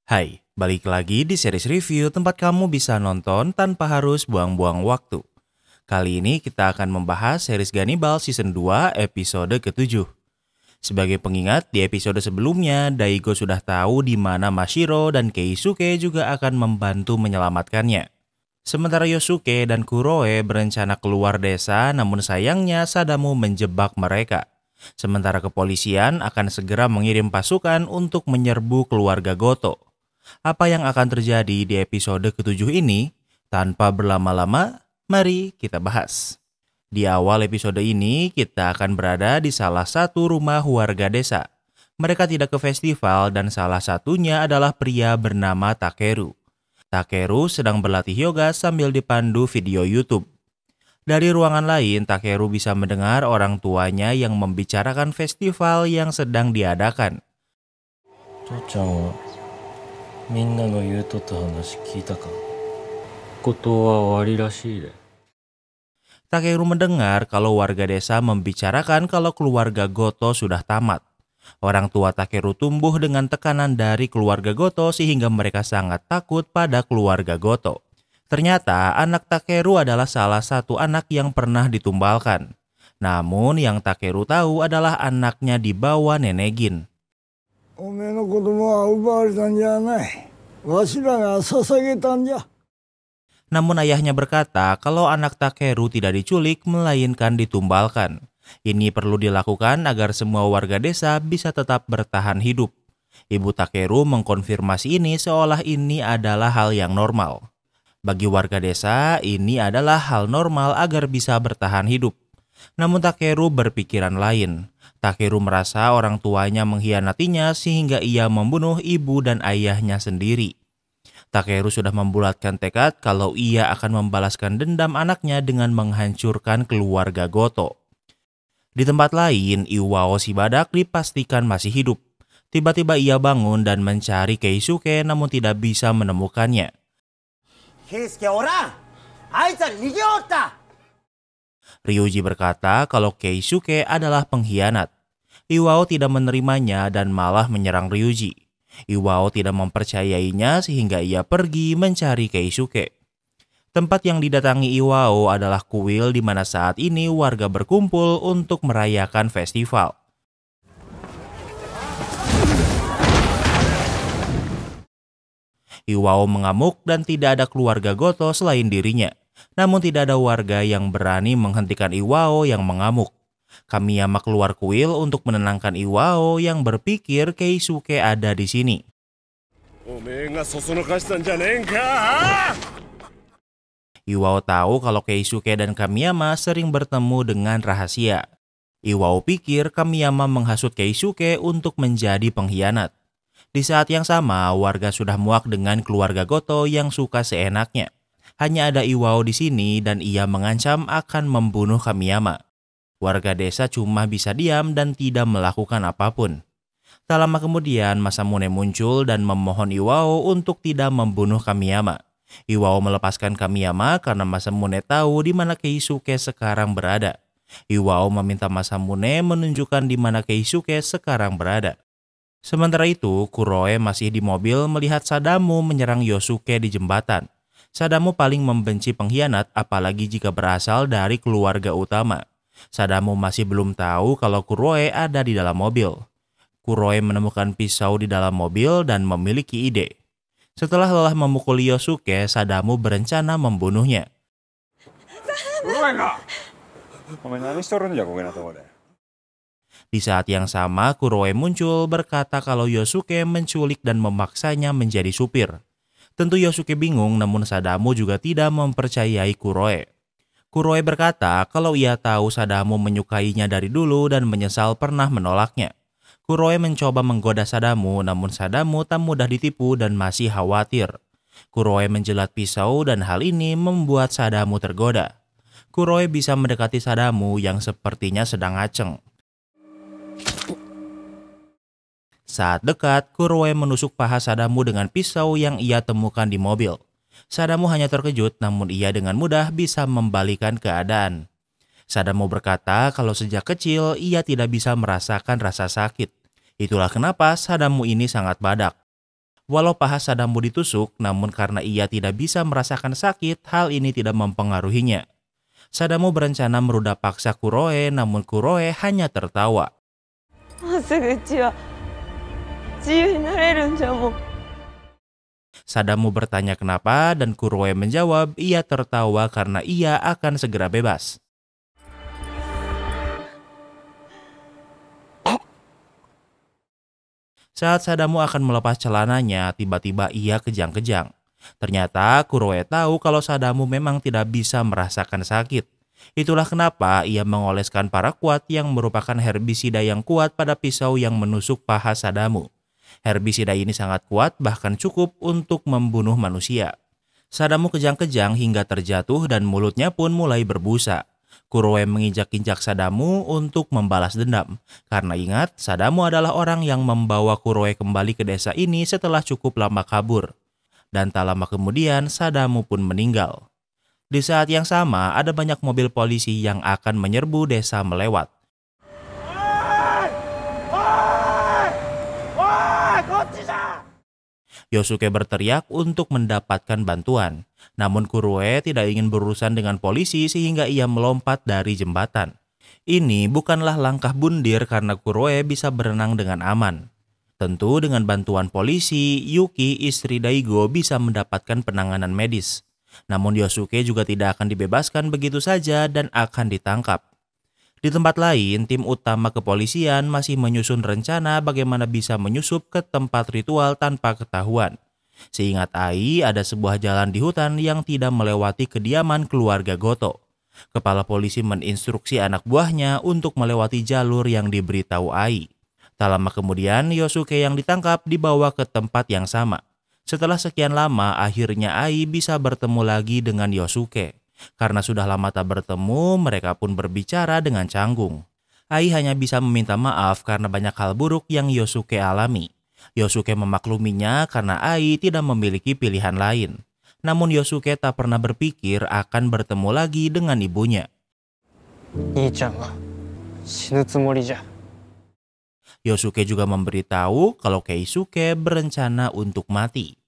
Hai, balik lagi di series review tempat kamu bisa nonton tanpa harus buang-buang waktu. Kali ini kita akan membahas series Gannibal Season 2 episode ke-7. Sebagai pengingat, di episode sebelumnya, Daigo sudah tahu di mana Mashiro dan Keisuke juga akan membantu menyelamatkannya. Sementara Yosuke dan Kuroe berencana keluar desa, namun sayangnya Sadamu menjebak mereka. Sementara kepolisian akan segera mengirim pasukan untuk menyerbu keluarga Goto. Apa yang akan terjadi di episode ke-7 ini? Tanpa berlama-lama, mari kita bahas. Di awal episode ini, kita akan berada di salah satu rumah warga desa. Mereka tidak ke festival dan salah satunya adalah pria bernama Takeru. Takeru sedang berlatih yoga sambil dipandu video YouTube. Dari ruangan lain, Takeru bisa mendengar orang tuanya yang membicarakan festival yang sedang diadakan. 父ちゃんはみんなの言うとった話聞いたか。ことは終わりらしいで。 Takeru mendengar kalau warga desa membicarakan kalau keluarga Goto sudah tamat. Orang tua Takeru tumbuh dengan tekanan dari keluarga Goto sehingga mereka sangat takut pada keluarga Goto. Ternyata anak Takeru adalah salah satu anak yang pernah ditumbalkan. Namun yang Takeru tahu adalah anaknya dibawa Nenek Gin. おめえの子供は奪われたんじゃない。わしらが捧げたんじゃ。 Namun ayahnya berkata kalau anak Takeru tidak diculik melainkan ditumbalkan. Ini perlu dilakukan agar semua warga desa bisa tetap bertahan hidup. Ibu Takeru mengkonfirmasi ini seolah ini adalah hal yang normal. Bagi warga desa, ini adalah hal normal agar bisa bertahan hidup. Namun Takeru berpikiran lain. Takeru merasa orang tuanya mengkhianatinya sehingga ia membunuh ibu dan ayahnya sendiri. Takeru sudah membulatkan tekad kalau ia akan membalaskan dendam anaknya dengan menghancurkan keluarga Goto. Di tempat lain, Iwao si badak dipastikan masih hidup. Tiba-tiba ia bangun dan mencari Keisuke namun tidak bisa menemukannya. Keisuke orang! Aitsa nigeotta! Ryuji berkata kalau Keisuke adalah pengkhianat. Iwao tidak menerimanya dan malah menyerang Ryuji. Iwao tidak mempercayainya sehingga ia pergi mencari Keisuke. Tempat yang didatangi Iwao adalah kuil di mana saat ini warga berkumpul untuk merayakan festival. Iwao mengamuk dan tidak ada keluarga Goto selain dirinya. Namun tidak ada warga yang berani menghentikan Iwao yang mengamuk. Kamiyama keluar kuil untuk menenangkan Iwao yang berpikir Keisuke ada di sini. Iwao tahu kalau Keisuke dan Kamiyama sering bertemu dengan rahasia. Iwao pikir Kamiyama menghasut Keisuke untuk menjadi pengkhianat. Di saat yang sama, warga sudah muak dengan keluarga Goto yang suka seenaknya. Hanya ada Iwao di sini dan ia mengancam akan membunuh Kamiyama. Warga desa cuma bisa diam dan tidak melakukan apapun. Tak lama kemudian Masamune muncul dan memohon Iwao untuk tidak membunuh Kamiyama. Iwao melepaskan Kamiyama karena Masamune tahu di mana Keisuke sekarang berada. Iwao meminta Masamune menunjukkan di mana Keisuke sekarang berada. Sementara itu, Kuroe masih di mobil melihat Sadamu menyerang Yosuke di jembatan. Sadamu paling membenci pengkhianat apalagi jika berasal dari keluarga utama. Sadamu masih belum tahu kalau Kuroe ada di dalam mobil. Kuroe menemukan pisau di dalam mobil dan memiliki ide. Setelah lelah memukuli Yosuke, Sadamu berencana membunuhnya. Di saat yang sama, Kuroe muncul berkata kalau Yosuke menculik dan memaksanya menjadi supir. Tentu Yosuke bingung, namun Sadamu juga tidak mempercayai Kuroe. Kuroe berkata kalau ia tahu Sadamu menyukainya dari dulu dan menyesal pernah menolaknya. Kuroe mencoba menggoda Sadamu, namun Sadamu tak mudah ditipu dan masih khawatir. Kuroe menjelat pisau dan hal ini membuat Sadamu tergoda. Kuroe bisa mendekati Sadamu yang sepertinya sedang ngaceng. Saat dekat, Kuroe menusuk paha Sadamu dengan pisau yang ia temukan di mobil. Sadamu hanya terkejut, namun ia dengan mudah bisa membalikan keadaan. Sadamu berkata kalau sejak kecil ia tidak bisa merasakan rasa sakit. Itulah kenapa Sadamu ini sangat badak. Walau paha Sadamu ditusuk, namun karena ia tidak bisa merasakan sakit, hal ini tidak mempengaruhinya. Sadamu berencana merudak paksa Kuroe, namun Kuroe hanya tertawa. もうすぐうちは自由になれるんじゃもん。 Sadamu bertanya kenapa dan Kuroe menjawab ia tertawa karena ia akan segera bebas. Saat Sadamu akan melepas celananya, tiba-tiba ia kejang-kejang. Ternyata Kuroe tahu kalau Sadamu memang tidak bisa merasakan sakit. Itulah kenapa ia mengoleskan paraquat yang merupakan herbisida yang kuat pada pisau yang menusuk paha Sadamu. Herbisida ini sangat kuat, bahkan cukup untuk membunuh manusia. Sadamu kejang-kejang hingga terjatuh dan mulutnya pun mulai berbusa. Kuroe menginjak-injak Sadamu untuk membalas dendam. Karena ingat, Sadamu adalah orang yang membawa Kuroe kembali ke desa ini setelah cukup lama kabur. Dan tak lama kemudian, Sadamu pun meninggal. Di saat yang sama, ada banyak mobil polisi yang akan menyerbu desa melewat. Yosuke berteriak untuk mendapatkan bantuan. Namun Kuroe tidak ingin berurusan dengan polisi sehingga ia melompat dari jembatan. Ini bukanlah langkah bundir karena Kuroe bisa berenang dengan aman. Tentu dengan bantuan polisi, Yuki, istri Daigo, bisa mendapatkan penanganan medis. Namun Yosuke juga tidak akan dibebaskan begitu saja dan akan ditangkap. Di tempat lain, tim utama kepolisian masih menyusun rencana bagaimana bisa menyusup ke tempat ritual tanpa ketahuan. Seingat Ai, ada sebuah jalan di hutan yang tidak melewati kediaman keluarga Goto. Kepala polisi menginstruksi anak buahnya untuk melewati jalur yang diberitahu Ai. Tak lama kemudian, Yosuke yang ditangkap dibawa ke tempat yang sama. Setelah sekian lama, akhirnya Ai bisa bertemu lagi dengan Yosuke. Karena sudah lama tak bertemu, mereka pun berbicara dengan canggung. Ai hanya bisa meminta maaf karena banyak hal buruk yang Yosuke alami. Yosuke memakluminya karena Ai tidak memiliki pilihan lain. Namun Yosuke tak pernah berpikir akan bertemu lagi dengan ibunya. 兄ちゃんは死ぬつもりじゃ。 Yosuke juga memberitahu kalau Keisuke berencana untuk mati.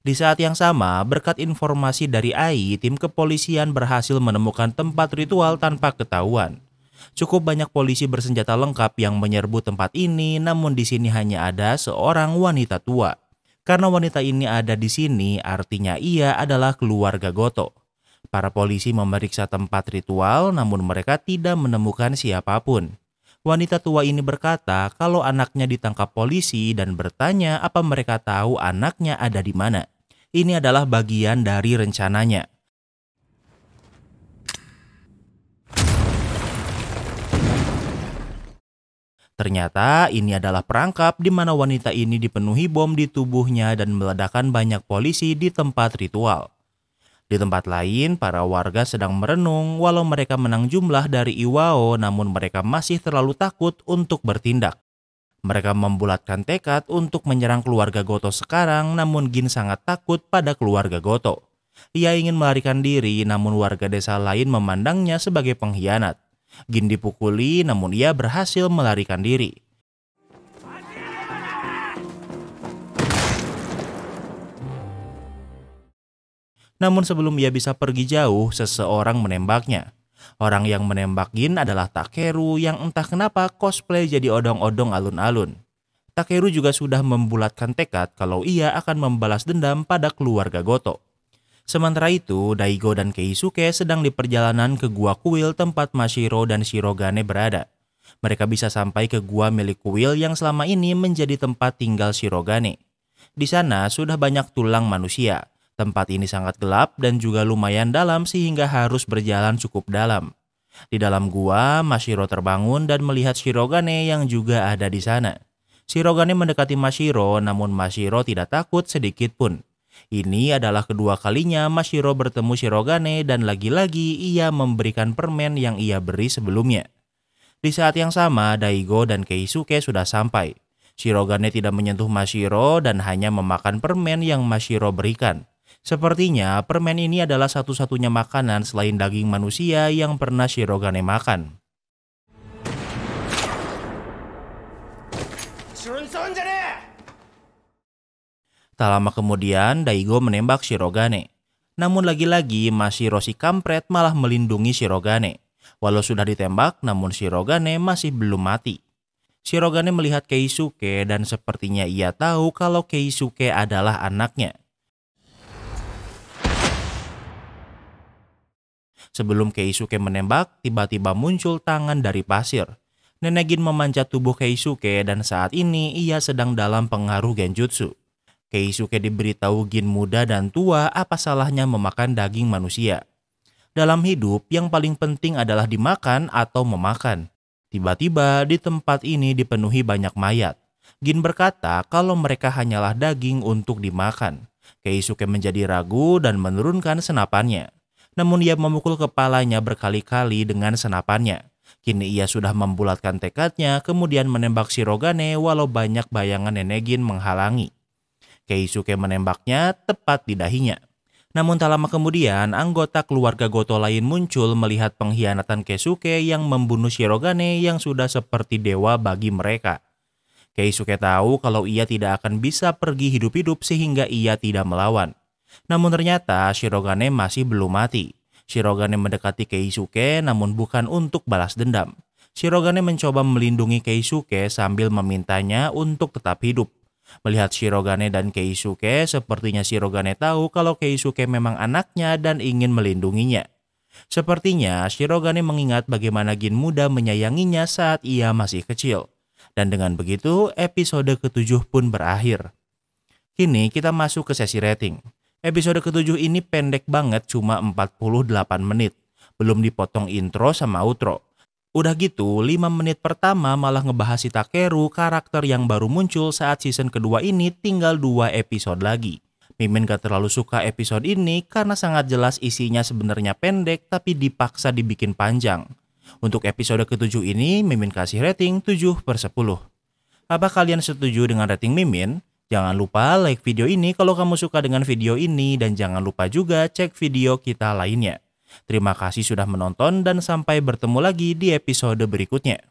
Di saat yang sama, berkat informasi dari Ai, tim kepolisian berhasil menemukan tempat ritual tanpa ketahuan. Cukup banyak polisi bersenjata lengkap yang menyerbu tempat ini, namun di sini hanya ada seorang wanita tua. Karena wanita ini ada di sini, artinya ia adalah keluarga Goto. Para polisi memeriksa tempat ritual, namun mereka tidak menemukan siapapun. Wanita tua ini berkata kalau anaknya ditangkap polisi dan bertanya apa mereka tahu anaknya ada di mana. Ini adalah bagian dari rencananya. Ternyata ini adalah perangkap di mana wanita ini dipenuhi bom di tubuhnya dan meledakkan banyak polisi di tempat ritual. Di tempat lain, para warga sedang merenung walau mereka menang jumlah dari Iwao, namun mereka masih terlalu takut untuk bertindak. Mereka membulatkan tekad untuk menyerang keluarga Goto sekarang, namun Gin sangat takut pada keluarga Goto. Ia ingin melarikan diri, namun warga desa lain memandangnya sebagai pengkhianat. Gin dipukuli, namun ia berhasil melarikan diri. Namun sebelum ia bisa pergi jauh, seseorang menembaknya. Orang yang menembak Gin adalah Takeru yang entah kenapa cosplay jadi odong-odong alun-alun. Takeru juga sudah membulatkan tekad kalau ia akan membalas dendam pada keluarga Goto. Sementara itu, Daigo dan Keisuke sedang di perjalanan ke gua kuil tempat Mashiro dan Shirogane berada. Mereka bisa sampai ke gua milik kuil yang selama ini menjadi tempat tinggal Shirogane. Di sana sudah banyak tulang manusia. Tempat ini sangat gelap dan juga lumayan dalam sehingga harus berjalan cukup dalam. Di dalam gua, Mashiro terbangun dan melihat Shirogane yang juga ada di sana. Shirogane mendekati Mashiro, namun Mashiro tidak takut sedikit pun. Ini adalah kedua kalinya Mashiro bertemu Shirogane dan lagi-lagi ia memberikan permen yang ia beri sebelumnya. Di saat yang sama, Daigo dan Keisuke sudah sampai. Shirogane tidak menyentuh Mashiro dan hanya memakan permen yang Mashiro berikan. Sepertinya permen ini adalah satu-satunya makanan selain daging manusia yang pernah Shirogane makan. Tak lama kemudian, Daigo menembak Shirogane. Namun lagi-lagi Mashiro si kampret malah melindungi Shirogane. Walau sudah ditembak, namun Shirogane masih belum mati. Shirogane melihat Keisuke dan sepertinya ia tahu kalau Keisuke adalah anaknya. Sebelum Keisuke menembak, tiba-tiba muncul tangan dari pasir. Nenek Gin memanjat tubuh Keisuke dan saat ini ia sedang dalam pengaruh genjutsu. Keisuke diberitahu Gin muda dan tua apa salahnya memakan daging manusia. Dalam hidup, yang paling penting adalah dimakan atau memakan. Tiba-tiba di tempat ini dipenuhi banyak mayat. Gin berkata kalau mereka hanyalah daging untuk dimakan. Keisuke menjadi ragu dan menurunkan senapannya. Namun ia memukul kepalanya berkali-kali dengan senapannya. Kini ia sudah membulatkan tekadnya kemudian menembak Shirogane walau banyak bayangan Nenek Gin menghalangi. Keisuke menembaknya tepat di dahinya. Namun tak lama kemudian anggota keluarga Goto lain muncul melihat pengkhianatan Keisuke yang membunuh Shirogane yang sudah seperti dewa bagi mereka. Keisuke tahu kalau ia tidak akan bisa pergi hidup-hidup sehingga ia tidak melawan. Namun ternyata Shirogane masih belum mati. Shirogane mendekati Keisuke namun bukan untuk balas dendam. Shirogane mencoba melindungi Keisuke sambil memintanya untuk tetap hidup. Melihat Shirogane dan Keisuke, sepertinya Shirogane tahu kalau Keisuke memang anaknya dan ingin melindunginya. Sepertinya Shirogane mengingat bagaimana Gin muda menyayanginya saat ia masih kecil. Dan dengan begitu, episode ke-7 pun berakhir. Kini kita masuk ke sesi rating. Episode ke-7 ini pendek banget, cuma 48 menit. Belum dipotong intro sama outro. Udah gitu, 5 menit pertama malah ngebahas si Takeru, karakter yang baru muncul saat season kedua ini tinggal 2 episode lagi. Mimin gak terlalu suka episode ini karena sangat jelas isinya sebenarnya pendek tapi dipaksa dibikin panjang. Untuk episode ke-7 ini, Mimin kasih rating 7/10. Apa kalian setuju dengan rating Mimin? Jangan lupa like video ini kalau kamu suka dengan video ini dan jangan lupa juga cek video kita lainnya. Terima kasih sudah menonton dan sampai bertemu lagi di episode berikutnya.